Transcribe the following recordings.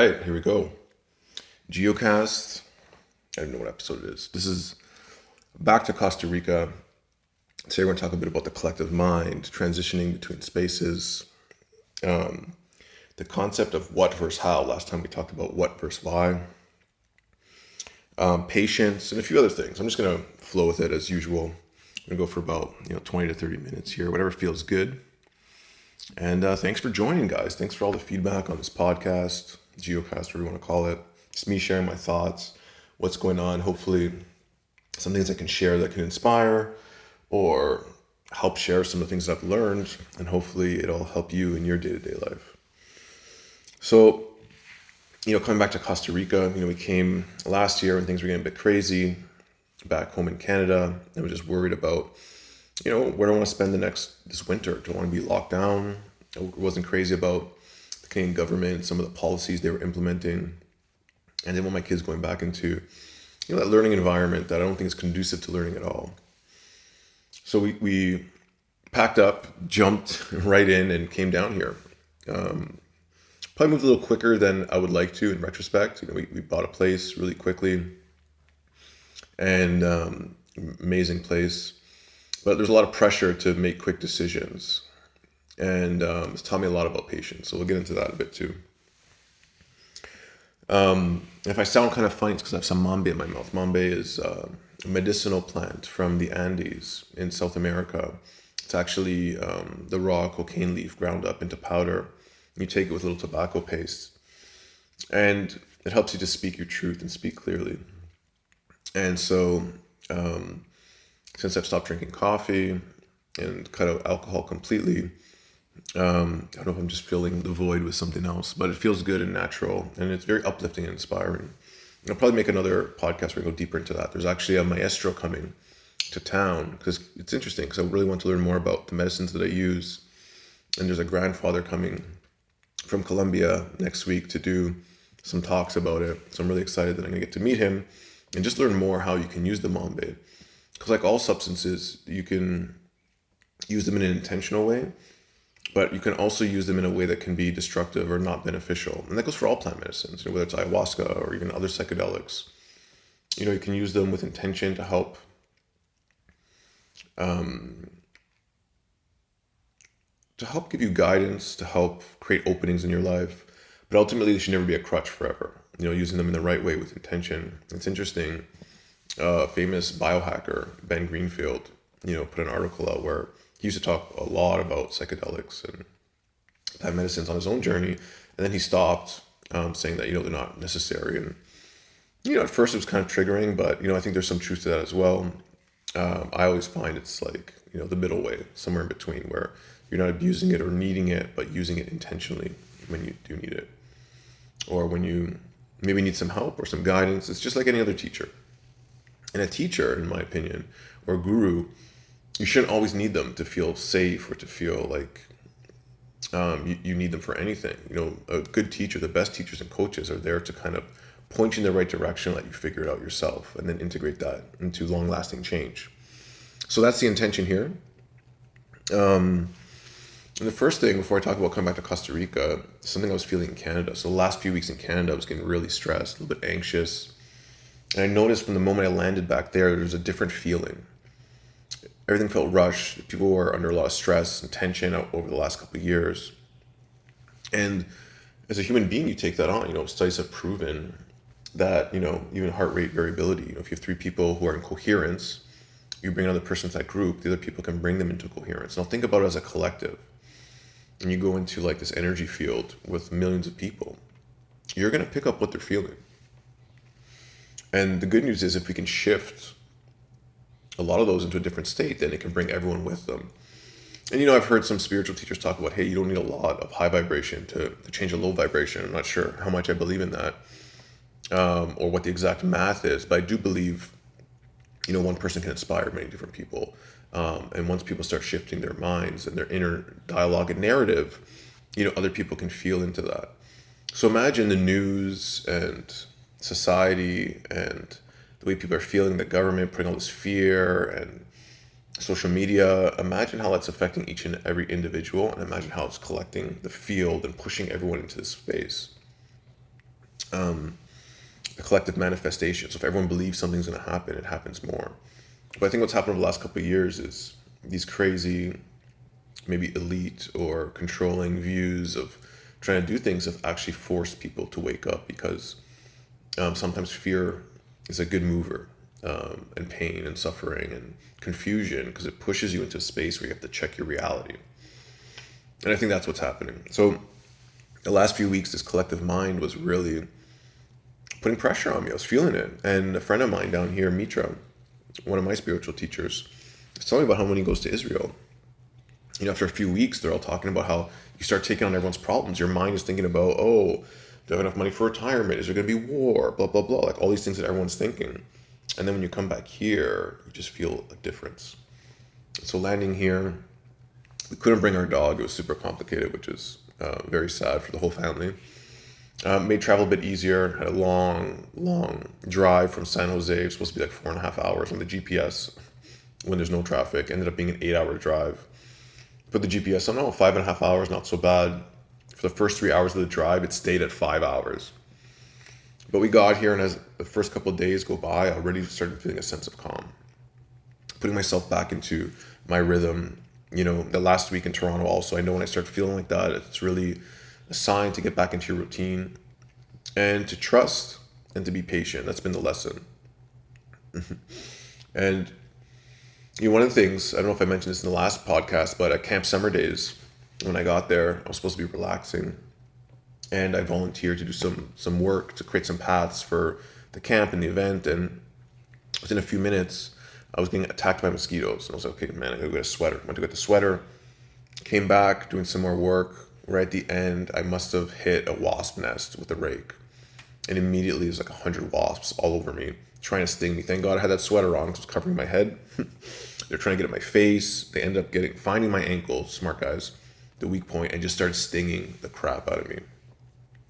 right, here we go. Giocast. I don't know what episode it is. This is back to Costa Rica. Today we're going to talk a bit about the collective mind, transitioning between spaces, the concept of what versus how. Last time we talked about what versus why, patience, and a few other things. I'm just going to flow with it as usual. I'm going to go for about 20 to 30 minutes here, whatever feels good. And thanks for joining, guys. Thanks for all the feedback on this podcast, Giocast, whatever you want to call it. It's me sharing my thoughts, what's going on. Hopefully, some things I can share that can inspire or help share some of the things that I've learned. And hopefully, it'll help you in your day-to-day life. So, coming back to Costa Rica, we came last year and things were getting a bit crazy back home in Canada. I was just worried about where do I want to spend this winter? Do I want to be locked down? I wasn't crazy about the Canadian government, some of the policies they were implementing. And then want my kids going back into, that learning environment that I don't think is conducive to learning at all. So we packed up, jumped right in and came down here. Probably moved a little quicker than I would like to in retrospect. We bought a place really quickly and amazing place. But there's a lot of pressure to make quick decisions. And it's taught me a lot about patience. So we'll get into that a bit too. If I sound kind of funny, it's because I have some mambe in my mouth. Mambe is a medicinal plant from the Andes in South America. It's actually the raw cocaine leaf ground up into powder. You take it with a little tobacco paste. And it helps you to speak your truth and speak clearly. And so since I've stopped drinking coffee and cut out alcohol completely, I don't know if I'm just filling the void with something else, but it feels good and natural, and it's very uplifting and inspiring. I'll probably make another podcast where I go deeper into that. There's actually a maestro coming to town because it's interesting because I really want to learn more about the medicines that I use. And there's a grandfather coming from Colombia next week to do some talks about it. So I'm really excited that I'm going to get to meet him and just learn more how you can use the mambe. Because like all substances, you can use them in an intentional way, but you can also use them in a way that can be destructive or not beneficial. And that goes for all plant medicines, whether it's ayahuasca or even other psychedelics. You can use them with intention to help give you guidance, to help create openings in your life. But ultimately, they should never be a crutch forever. Using them in the right way with intention. It's interesting. Famous biohacker Ben Greenfield, put an article out where he used to talk a lot about psychedelics and plant medicines on his own journey, and then he stopped, saying that they're not necessary. And at first it was kind of triggering, but I think there's some truth to that as well. I always find it's like the middle way, somewhere in between, where you're not abusing it or needing it, but using it intentionally when you do need it, or when you maybe need some help or some guidance. It's just like any other teacher. And a teacher, in my opinion, or a guru, you shouldn't always need them to feel safe or to feel like you need them for anything. A good teacher, the best teachers and coaches are there to kind of point you in the right direction, let you figure it out yourself, and then integrate that into long-lasting change. So that's the intention here. And the first thing, before I talk about coming back to Costa Rica, something I was feeling in Canada. So the last few weeks in Canada, I was getting really stressed, a little bit anxious. And I noticed from the moment I landed back there was a different feeling. Everything felt rushed. People were under a lot of stress and tension over the last couple of years. And as a human being, you take that on. Studies have proven that, even heart rate variability, if you have three people who are in coherence, you bring another person to that group, the other people can bring them into coherence. Now think about it as a collective. And you go into like this energy field with millions of people, you're going to pick up what they're feeling. And the good news is if we can shift a lot of those into a different state, then it can bring everyone with them. And I've heard some spiritual teachers talk about, hey, you don't need a lot of high vibration to change a low vibration. I'm not sure how much I believe in that, or what the exact math is, but I do believe, one person can inspire many different people. And once people start shifting their minds and their inner dialogue and narrative, other people can feel into that. So imagine the news and society and the way people are feeling, the government putting all this fear and social media. Imagine how that's affecting each and every individual, and imagine how it's collecting the field and pushing everyone into this space. a collective manifestation. So if everyone believes something's going to happen, it happens more. But I think what's happened over the last couple of years is these crazy, maybe elite or controlling views of trying to do things have actually forced people to wake up, because sometimes fear is a good mover, and pain and suffering and confusion, because it pushes you into a space where you have to check your reality. And I think that's what's happening. So the last few weeks, this collective mind was really putting pressure on me. I was feeling it. And a friend of mine down here, Mitra, one of my spiritual teachers, was telling me about how when he goes to Israel, after a few weeks, they're all talking about how you start taking on everyone's problems. Your mind is thinking about, oh, do I have enough money for retirement? Is there going to be war? Blah, blah, blah. Like all these things that everyone's thinking. And then when you come back here, you just feel a difference. So landing here, we couldn't bring our dog. It was super complicated, which is very sad for the whole family. Made travel a bit easier. Had a long drive from San Jose. It was supposed to be like 4.5 hours on the GPS when there's no traffic. Ended up being an 8-hour drive. Put the GPS on, 5.5 hours, not so bad. For the first 3 hours of the drive, it stayed at 5 hours. But we got here, and as the first couple of days go by, I already started feeling a sense of calm. Putting myself back into my rhythm. The last week in Toronto also, I know when I start feeling like that, it's really a sign to get back into your routine and to trust and to be patient. That's been the lesson. And one of the things, I don't know if I mentioned this in the last podcast, but at Camp Summer Days, when I got there, I was supposed to be relaxing, and I volunteered to do some work to create some paths for the camp and the event. And within a few minutes, I was getting attacked by mosquitoes. And I was like, okay, man, I gotta get a sweater. Went to get the sweater, came back, doing some more work. Right at the end, I must have hit a wasp nest with a rake. And immediately there's like 100 wasps all over me, trying to sting me. Thank God I had that sweater on because it was covering my head. They're trying to get at my face. They end up finding my ankle, smart guys, the weak point, and just started stinging the crap out of me.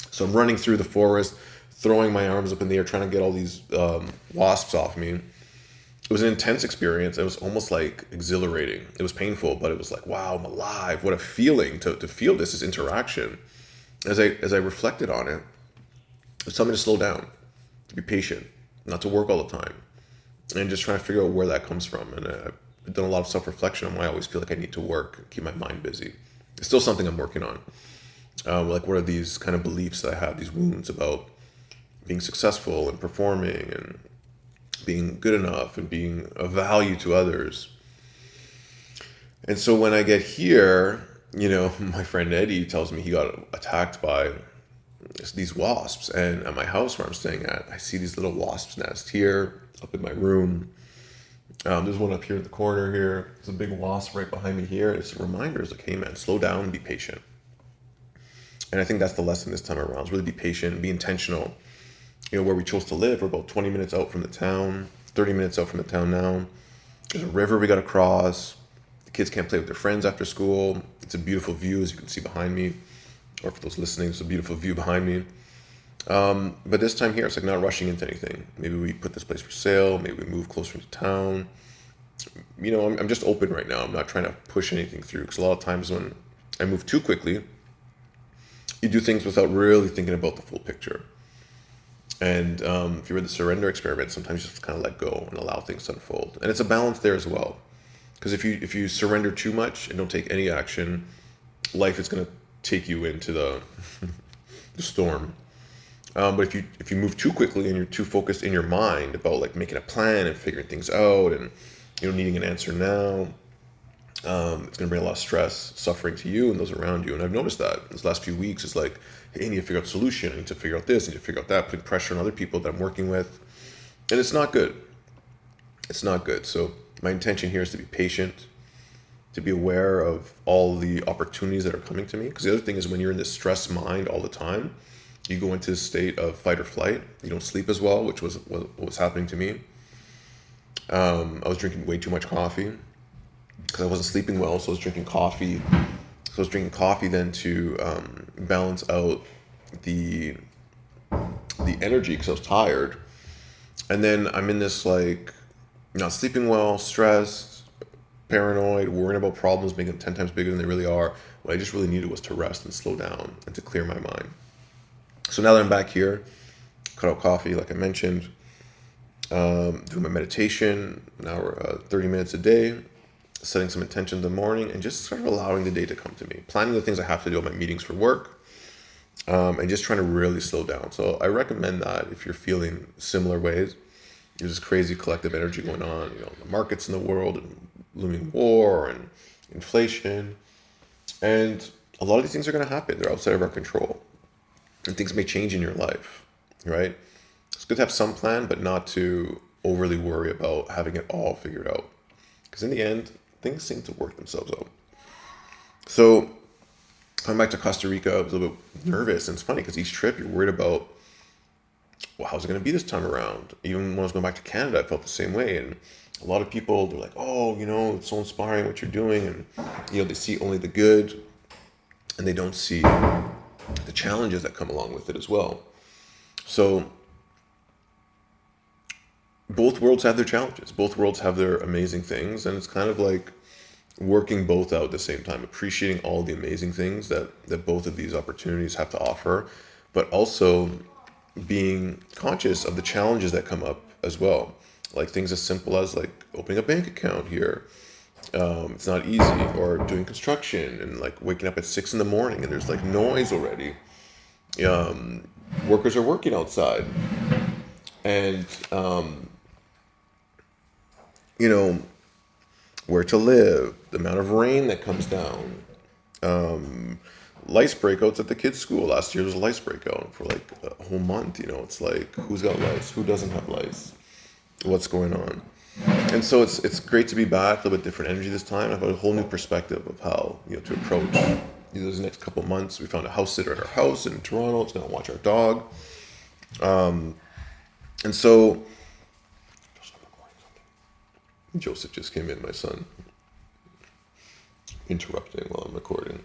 So I'm running through the forest, throwing my arms up in the air, trying to get all these wasps off me. It was an intense experience. It was almost like exhilarating. It was painful, but it was like, wow, I'm alive. What a feeling to feel this interaction. As I reflected on it, it was something to slow down, to be patient, not to work all the time, and just trying to figure out where that comes from. And I've done a lot of self-reflection on why I always feel like I need to work and keep my mind busy. It's still something I'm working on. Like, what are these kind of beliefs that I have, these wounds about being successful and performing and being good enough and being of value to others. And so when I get here, my friend Eddie tells me he got attacked by these wasps. And at my house where I'm staying at, I see these little wasps' nests here, up in my room. There's one up here in the corner here. There's a big wasp right behind me here. It's a reminder, it's like, hey man, slow down and be patient. And I think that's the lesson this time around, is really be patient, be intentional. Where we chose to live, we're about 20 minutes out from the town, 30 minutes out from the town now. There's a river we got to cross. The kids can't play with their friends after school. It's a beautiful view, as you can see behind me. Or for those listening, it's a beautiful view behind me. But this time here, it's like not rushing into anything. Maybe we put this place for sale. Maybe we move closer to town. I'm just open right now. I'm not trying to push anything through, because a lot of times when I move too quickly, you do things without really thinking about the full picture. And if you read the surrender experiment, sometimes you just kind of let go and allow things to unfold. And it's a balance there as well. Because if you surrender too much and don't take any action, life is going to take you into the storm. But if you move too quickly and you're too focused in your mind about like making a plan and figuring things out and needing an answer now, it's going to bring a lot of stress, suffering to you and those around you. And I've noticed that these last few weeks. It's like, hey, I need to figure out a solution. I need to figure out this. I need to figure out that. Putting pressure on other people that I'm working with. And it's not good. It's not good. So my intention here is to be patient, to be aware of all the opportunities that are coming to me. Because the other thing is, when you're in this stress mind all the time, you go into a state of fight or flight. You don't sleep as well, which was what was happening to me. I was drinking way too much coffee because I wasn't sleeping well. So I was drinking coffee. So I was drinking coffee then to balance out the energy, because I was tired. And then I'm in this like not sleeping well, stressed, paranoid, worrying about problems, making them 10 times bigger than they really are. What I just really needed was to rest and slow down and to clear my mind. So now that I'm back here, cut out coffee, like I mentioned, doing my meditation, an hour, 30 minutes a day, setting some intention in the morning, and just sort of allowing the day to come to me, planning the things I have to do on my meetings for work, and just trying to really slow down. So I recommend that if you're feeling similar ways. There's this crazy collective energy going on, the markets in the world, and looming war and inflation. And a lot of these things are going to happen. They're outside of our control. And things may change in your life, right? It's good to have some plan, but not to overly worry about having it all figured out. Because in the end, things seem to work themselves out. So, coming back to Costa Rica, I was a little bit nervous. And it's funny because each trip you're worried about, well, how's it going to be this time around? Even when I was going back to Canada, I felt the same way. And a lot of people, they're like, oh, it's so inspiring what you're doing. And, they see only the good and they don't see the challenges that come along with it as well. So both worlds have their challenges. Both worlds have their amazing things. And it's kind of like working both out at the same time, appreciating all the amazing things that both of these opportunities have to offer, but also being conscious of the challenges that come up as well. Like things as simple as like opening a bank account here. It's not easy, or doing construction and like waking up at 6 a.m. and there's like noise already. Workers are working outside, and where to live, the amount of rain that comes down, lice breakouts at the kids' school. Last year there was a lice breakout for like a whole month. It's like who's got lice, who doesn't have lice, what's going on. And so it's great to be back, a little bit different energy this time. I've got a whole new perspective of how to approach these next couple months. We found a house sitter at our house in Toronto. It's going to watch our dog, and so Joseph just came in, my son, interrupting while I'm recording.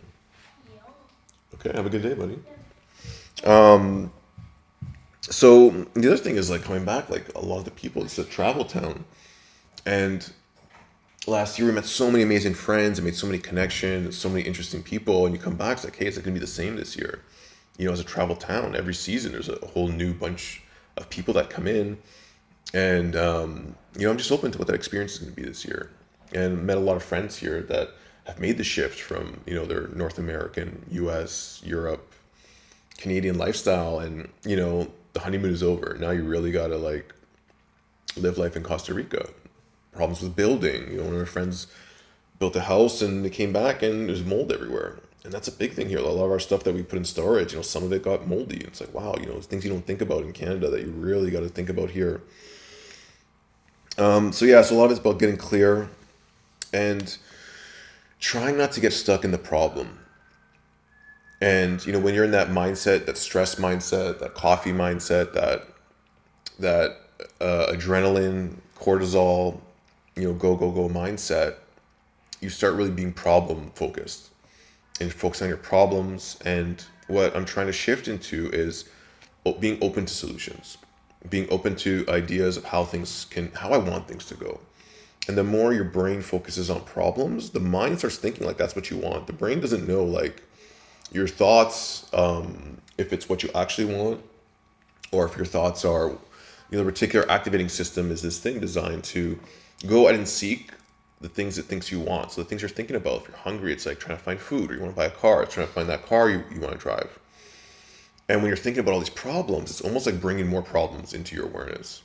Okay, have a good day, buddy. So the other thing is like coming back, like a lot of the people, it's a travel town. And last year we met so many amazing friends and made so many connections, so many interesting people. And you come back, it's like, hey, it's going to be the same this year. As a travel town, every season there's a whole new bunch of people that come in. And, I'm just open to what that experience is going to be this year. And met a lot of friends here that have made the shift from, their North American, US, Europe, Canadian lifestyle. And, the honeymoon is over. Now you really got to like live life in Costa Rica. Problems with building. One of our friends built a house and they came back and there's mold everywhere. And that's a big thing here. A lot of our stuff that we put in storage, some of it got moldy. It's like, wow, things you don't think about in Canada that you really got to think about here. So a lot of it's about getting clear and trying not to get stuck in the problem. And, when you're in that mindset, that stress mindset, that coffee mindset, that adrenaline, cortisol, go mindset, you start really being problem focused and focus on your problems. And what I'm trying to shift into is being open to solutions, being open to ideas of how I want things to go. And the more your brain focuses on problems, the mind starts thinking like that's what you want. The brain doesn't know like your thoughts, if it's what you actually want, or if your thoughts are, the reticular activating system is this thing designed to go out and seek the things it thinks you want. So the things you're thinking about, if you're hungry, it's like trying to find food, or you want to buy a car, it's trying to find that car you want to drive. And when you're thinking about all these problems, it's almost like bringing more problems into your awareness.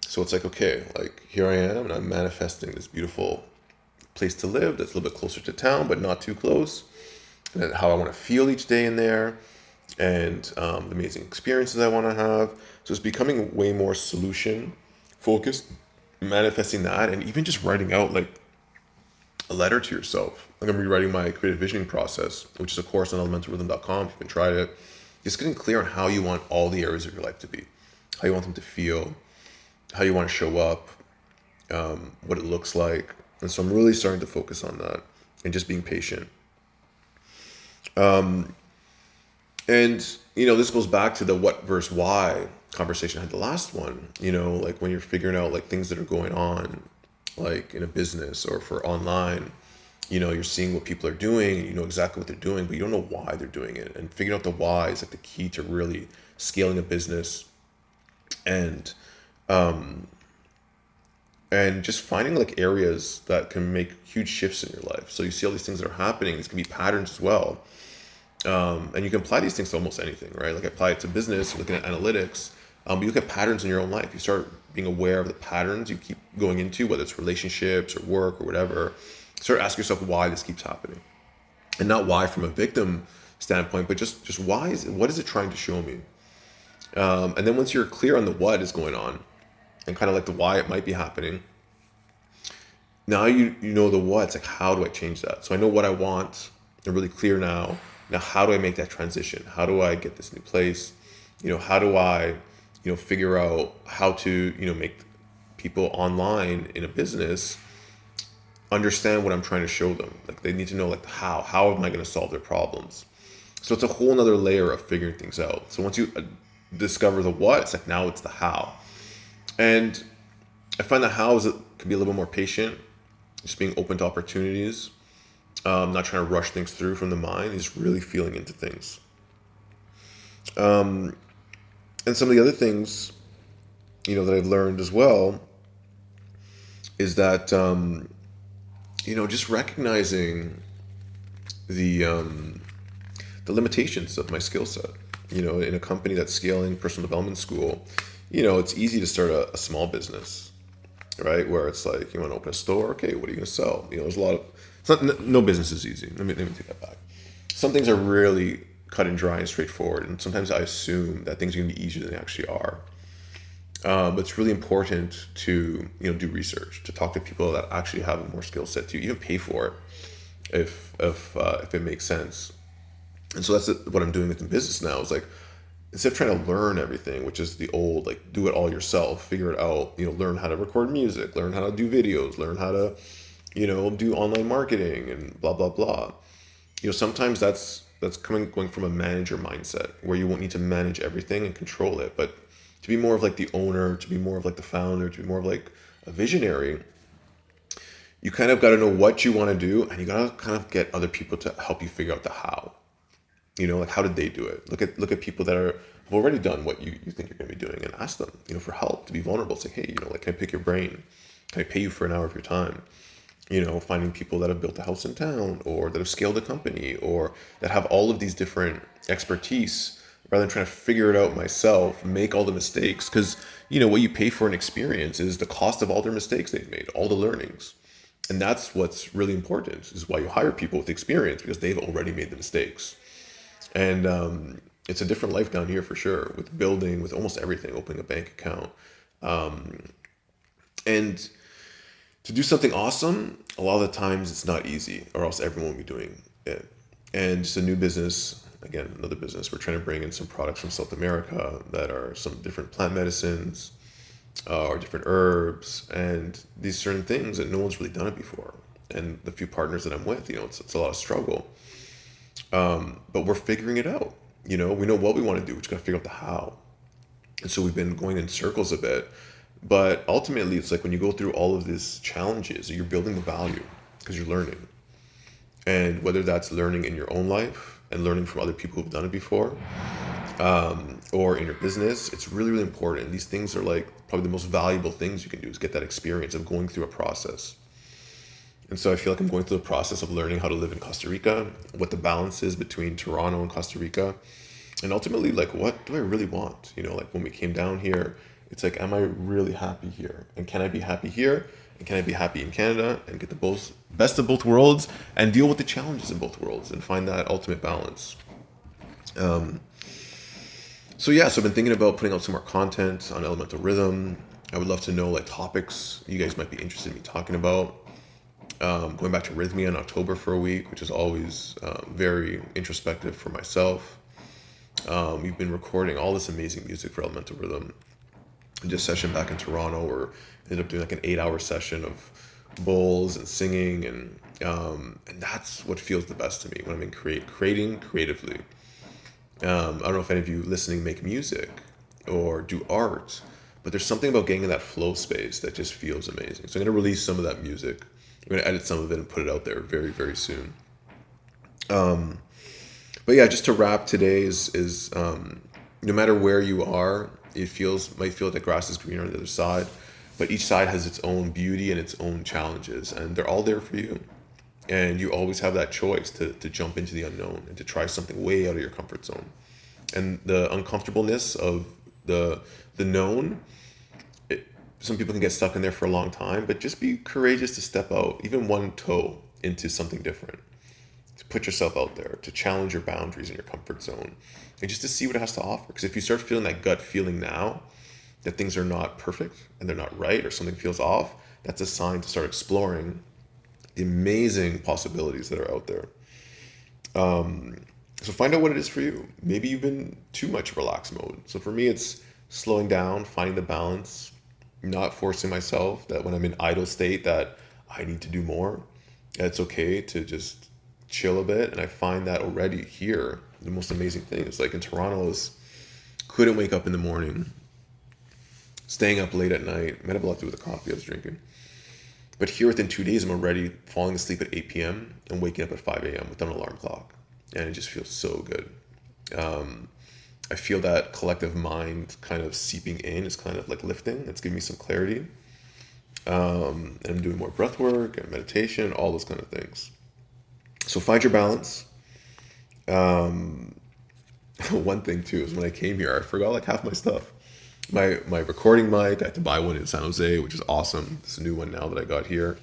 So it's like, okay, like here I am, and I'm manifesting this beautiful place to live that's a little bit closer to town, but not too close. And then how I want to feel each day in there, and the amazing experiences I want to have. So it's becoming way more solution focused, manifesting that, and even just writing out like a letter to yourself. Like I'm rewriting my creative visioning process, which is a course on elementalrhythm.com. If you haven't tried it, just getting clear on how you want all the areas of your life to be, how you want them to feel, how you want to show up, what it looks like. And so I'm really starting to focus on that and just being patient. And, this goes back to the what versus why conversation I had the last one, like when you're figuring out like things that are going on, like in a business or for online, you're seeing what people are doing, you know exactly what they're doing, but you don't know why they're doing it. And figuring out the why is like the key to really scaling a business and and just finding like areas that can make huge shifts in your life. So you see all these things that are happening. These can be patterns as well, and you can apply these things to almost anything, right? Like apply it to business, looking at analytics. But you look at patterns in your own life. You start being aware of the patterns you keep going into, whether it's relationships or work or whatever. Start asking yourself why this keeps happening, and not why from a victim standpoint, but just why is it, what is it trying to show me? And then once you're clear on the what is going on, and kind of like the why it might be happening, now you know the what. It's like, how do I change that? So I know what I want. I'm really clear now. Now how do I make that transition? How do I get this new place? How do I figure out how to make people online in a business understand what I'm trying to show them. Like they need to know like how am I going to solve their problems? So it's a whole nother layer of figuring things out. So once you discover the what, it's like now it's the how. And I find the how is it can be a little bit more patient, just being open to opportunities, not trying to rush things through from the mind, just really feeling into things. And some of the other things, that I've learned as well is that, just recognizing the the limitations of my skill set. In a company that's scaling personal development school, it's easy to start a small business, right? Where it's like you want to open a store. Okay, what are you going to sell? There's a lot of it's not, no business is easy. Let me take that back. Some things are really cut and dry and straightforward, and sometimes I assume that things are going to be easier than they actually are. But it's really important to do research, to talk to people that actually have a more skill set, to even pay for it if it makes sense. And so that's what I'm doing within business now. Is like instead of trying to learn everything, which is the old like do it all yourself, figure it out. Learn how to record music, learn how to do videos, learn how to do online marketing and blah blah blah. Sometimes that's going from a manager mindset where you won't need to manage everything and control it, but to be more of like the owner, to be more of like the founder, to be more of like a visionary, you kind of got to know what you want to do, and you got to kind of get other people to help you figure out the how. Like how did they do it? Look at people that have already done what you think you're going to be doing, and ask them, for help, to be vulnerable. Say, hey, like, can I pick your brain? Can I pay you for an hour of your time? Finding people that have built a house in town, or that have scaled a company, or that have all of these different expertise, rather than trying to figure it out myself, make all the mistakes. Because, what you pay for an experience is the cost of all their mistakes they've made, all the learnings. And that's what's really important, is why you hire people with experience, because they've already made the mistakes. And it's a different life down here for sure, with building, with almost everything, opening a bank account. And to do something awesome, a lot of the times it's not easy, or else everyone will be doing it. And just a new business, again, another business, we're trying to bring in some products from South America that are some different plant medicines, or different herbs, and these certain things that no one's really done it before. And the few partners that I'm with, it's a lot of struggle. But we're figuring it out. We know what we want to do. We just got to figure out the how. And so we've been going in circles a bit. But ultimately, it's like when you go through all of these challenges, you're building the value because you're learning. And whether that's learning in your own life and learning from other people who've done it before, or in your business, it's really, really important. These things are like probably the most valuable things you can do, is get that experience of going through a process. And so I feel like I'm going through the process of learning how to live in Costa Rica, what the balance is between Toronto and Costa Rica, and ultimately, like, what do I really want? Like when we came down here, it's like, am I really happy here? And can I be happy here? And can I be happy in Canada and get the best of both worlds and deal with the challenges in both worlds and find that ultimate balance? So yeah, so I've been thinking about putting out some more content on elemental rhythm. I would love to know like topics you guys might be interested in me talking about. Going back to Rhythmia in October for a week, which is always very introspective for myself. We've been recording all this amazing music for Elemental Rhythm. We did a session back in Toronto where we ended up doing like an 8-hour session of bowls and singing, and that's what feels the best to me when I'm in creating creatively. I don't know if any of you listening make music or do art, but there's something about getting in that flow space that just feels amazing. So I'm going to release some of that music. I'm going to edit some of it and put it out there very, very soon. But yeah, just to wrap today is no matter where you are Might feel the grass is greener on the other side, but each side has its own beauty and its own challenges, and they're all there for you. And you always have that choice to jump into the unknown and to try something way out of your comfort zone. And the uncomfortableness of the known, it, some people can get stuck in there for a long time, but just be courageous to step out, even one toe into something different, to put yourself out there, to challenge your boundaries in your comfort zone, and just to see what it has to offer. Because if you start feeling that gut feeling now that things are not perfect and they're not right or something feels off, that's a sign to start exploring the amazing possibilities that are out there. So find out what it is for you. Maybe you've been too much relaxed mode. So for me, it's slowing down, finding the balance, not forcing myself that when I'm in idle state that I need to do more. It's okay to just chill a bit. And I find that already here, the most amazing thing is like in Toronto, I couldn't wake up in the morning, staying up late at night. Might have a lot to do with the coffee I was drinking. But here within 2 days, I'm already falling asleep at 8 p.m. and waking up at 5 a.m. with an alarm clock. And it just feels so good. I feel that collective mind kind of seeping in is kind of like lifting. It's giving me some clarity. And I'm doing more breath work and meditation, all those kind of things. So find your balance. One thing too is when I came here, I forgot like half my stuff. My recording mic, I had to buy one in San Jose, which is awesome. It's a new one now that I got here.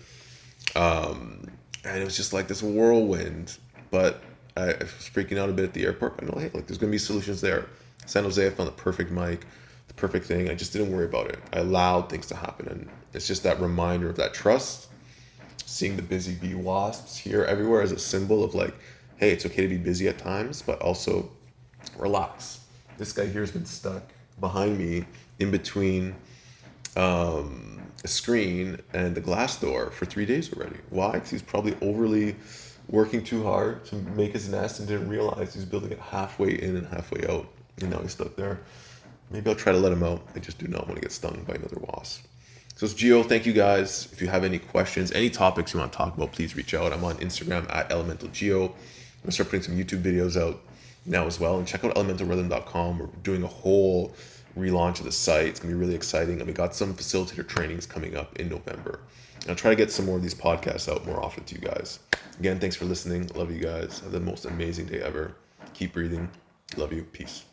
And it was just like this whirlwind. But I was freaking out a bit at the airport. I know, hey, like there's going to be solutions there. San Jose, I found the perfect mic, the perfect thing. I just didn't worry about it. I allowed things to happen. And it's just that reminder of that trust. Seeing the busy bee wasps here everywhere as a symbol of like, hey, it's okay to be busy at times, but also relax. This guy here has been stuck behind me in between a screen and the glass door for 3 days already. Why? Because he's probably overly working too hard to make his nest and didn't realize he's building it halfway in and halfway out. And now he's stuck there. Maybe I'll try to let him out. I just do not want to get stung by another wasp. So it's Gio. Thank you guys. If you have any questions, any topics you want to talk about, please reach out. I'm on Instagram at elementalgeo. I'm going to start putting some YouTube videos out now as well. And check out elementalrhythm.com. We're doing a whole relaunch of the site. It's going to be really exciting. And we got some facilitator trainings coming up in November. And I'll try to get some more of these podcasts out more often to you guys. Again, thanks for listening. Love you guys. Have the most amazing day ever. Keep breathing. Love you. Peace.